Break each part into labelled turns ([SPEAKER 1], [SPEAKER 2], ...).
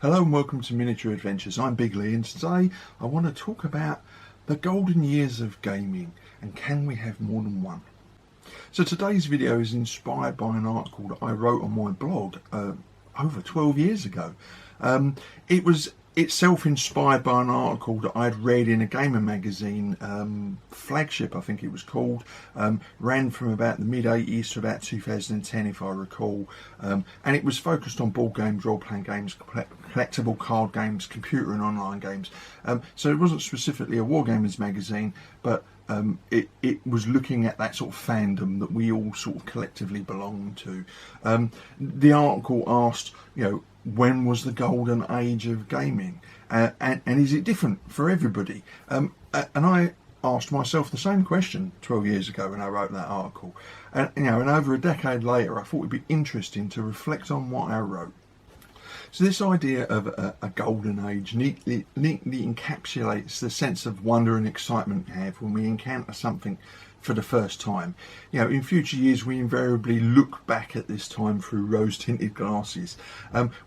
[SPEAKER 1] Hello and welcome to Miniature Adventures. I'm Big Lee and today I want to talk about the golden years of gaming and can we have more than one. So today's video is inspired by an article that I wrote on my blog over 12 years ago. It was itself inspired by an article that I'd read in a gamer magazine, Flagship I think it was called, ran from about the mid-80s to about 2010 if I recall, and it was focused on board games, role-playing games, collectible card games, computer and online games. So it wasn't specifically a Wargamers magazine, but it was looking at that sort of fandom that we all sort of collectively belong to. The article asked, when was the golden age of gaming, and is it different for everybody? And I asked myself the same question 12 years ago when I wrote that article, and over a decade later I thought it'd be interesting to reflect on what I wrote. So this idea of a golden age neatly encapsulates the sense of wonder and excitement we have when we encounter something for the first time. In future years we invariably look back at this time through rose-tinted glasses.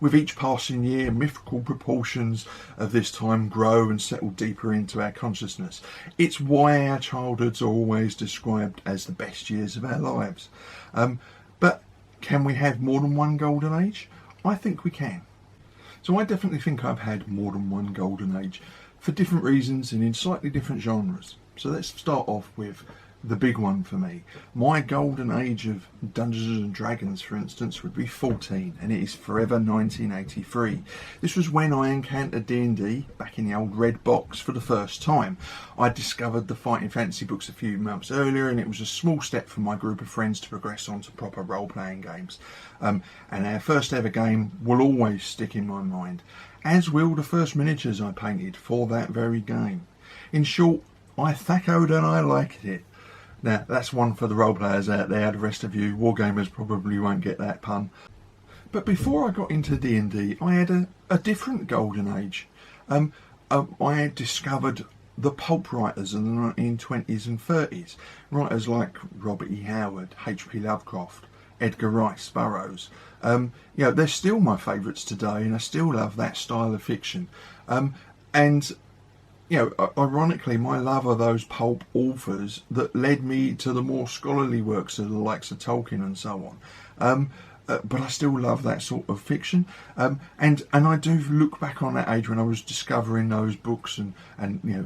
[SPEAKER 1] With each passing year, mythical proportions of this time grow and settle deeper into our consciousness. It's why our childhoods are always described as the best years of our lives. But can we have more than one golden age? I think we can. So I definitely think I've had more than one golden age for different reasons and in slightly different genres. So let's start off with the big one for me. My golden age of Dungeons and Dragons, for instance, would be 14, and it is forever 1983. This was when I encountered D&D back in the old red box for the first time. I discovered the Fighting Fantasy books a few months earlier, and it was a small step for my group of friends to progress on to proper role-playing games. And our first ever game will always stick in my mind, as will the first miniatures I painted for that very game. In short, I thackoed and I liked it. Now, that's one for the role players out there. The rest of you wargamers probably won't get that pun. But before I got into D&D, I had a different golden age. I had discovered the pulp writers of the 1920s and 30s. Writers like Robert E. Howard, H.P. Lovecraft, Edgar Rice Burroughs. They're still my favourites today, and I still love that style of fiction. Ironically, my love of those pulp authors that led me to the more scholarly works of the likes of Tolkien and so on. But I still love that sort of fiction. And I do look back on that age when I was discovering those books and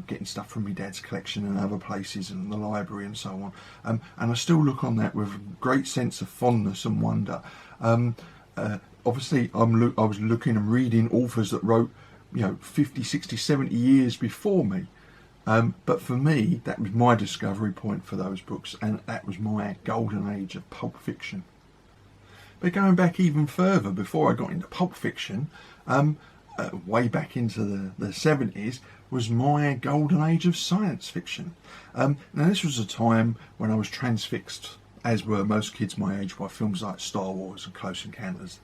[SPEAKER 1] getting stuff from my dad's collection and other places and the library and so on. And I still look on that with a great sense of fondness and wonder. Obviously, I was looking and reading authors that wrote 50, 60, 70 years before me. But for me, that was my discovery point for those books, and that was my golden age of pulp fiction. But going back even further, before I got into pulp fiction, way back into the 70s, was my golden age of science fiction. Now this was a time when I was transfixed, as were most kids my age, by films like Star Wars and Close Encounters.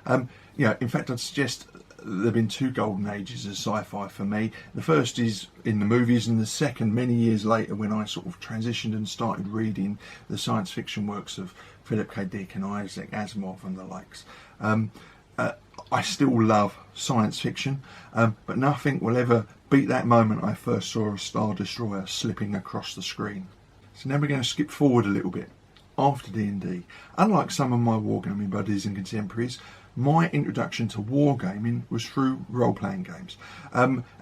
[SPEAKER 1] In fact, I'd suggest there have been two golden ages of sci-fi for me. The first is in the movies, and the second many years later when I sort of transitioned and started reading the science fiction works of Philip K. Dick and Isaac Asimov and the likes. I still love science fiction, but nothing will ever beat that moment I first saw a Star Destroyer slipping across the screen. So now we're going to skip forward a little bit. After D&D, unlike some of my wargaming buddies and contemporaries, my introduction to wargaming was through role-playing games.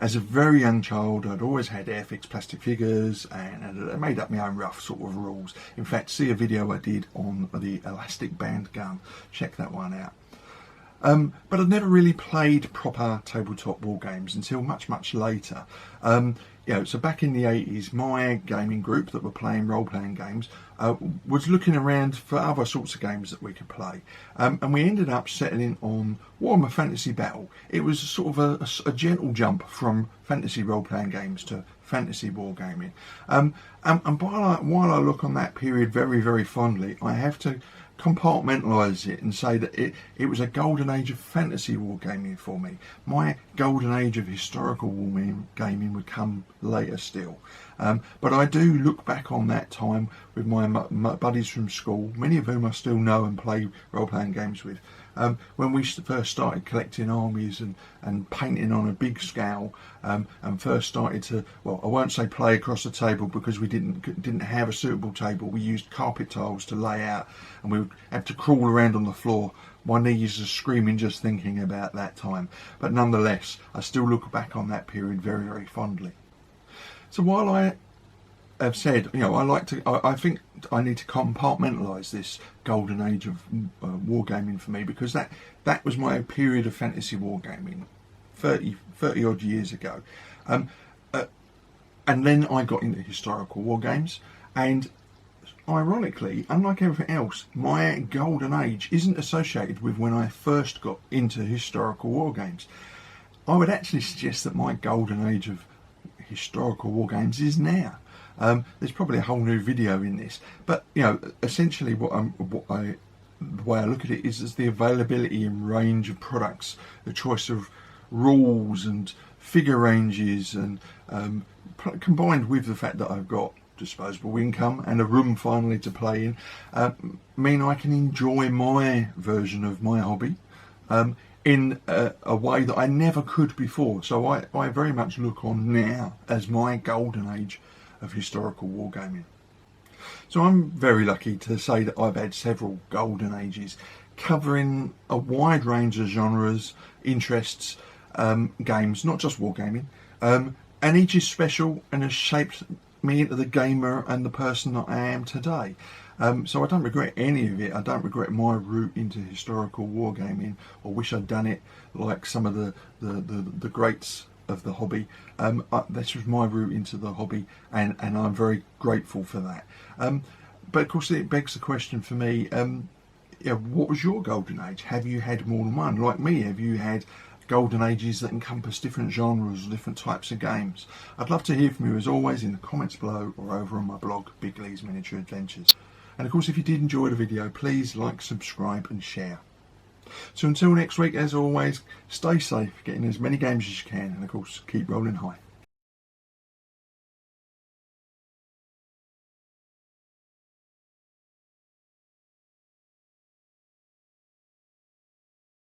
[SPEAKER 1] As a very young child, I'd always had Airfix plastic figures and I made up my own rough sort of rules. In fact, see a video I did on the elastic band gun. Check that one out. But I'd never really played proper tabletop war games until much later. So back in the 80s, my gaming group that were playing role-playing games was looking around for other sorts of games that we could play. And we ended up settling on Warhammer Fantasy Battle. It was sort of a gentle jump from fantasy role-playing games to fantasy wargaming. And while I look on that period very, very fondly, I have to compartmentalise it and say that it was a golden age of fantasy wargaming for me. My golden age of historical wargaming would come later still. But I do look back on that time with my buddies from school, many of whom I still know and play role-playing games with, when we first started collecting armies and painting on a big scale, and first started to, well, I won't say play across the table because we didn't have a suitable table. We used carpet tiles to lay out, and we would have to crawl around on the floor. My knees are screaming just thinking about that time, but nonetheless I still look back on that period very, very fondly. So while I have said, you know, I think I need to compartmentalise this golden age of wargaming for me, because that was my period of fantasy wargaming 30 odd years ago, and then I got into historical wargames, and ironically, unlike everything else, my golden age isn't associated with when I first got into historical wargames. I would actually suggest that my golden age of historical wargames is now. There's probably a whole new video in this, but you know, essentially the way I look at it is as the availability and range of products, the choice of rules and figure ranges, and combined with the fact that I've got disposable income and a room finally to play in, mean I can enjoy my version of my hobby in a way that I never could before. So I very much look on now as my golden age of historical wargaming. So I'm very lucky to say that I've had several golden ages covering a wide range of genres, interests, games, not just wargaming, and each is special and has shaped me into the gamer and the person that I am today. So I don't regret any of it. I don't regret my route into historical wargaming, or wish I'd done it like some of the greats of the hobby. This was my route into the hobby, and I'm very grateful for that. But of course it begs the question for me, what was your golden age? Have you had more than one? Like me, have you had golden ages that encompass different genres, different types of games? I'd love to hear from you, as always, in the comments below or over on my blog, Big Lee's Miniature Adventures. And of course, if you did enjoy the video, please like, subscribe and share. So until next week, as always, stay safe, get in as many games as you can, and of course keep rolling high.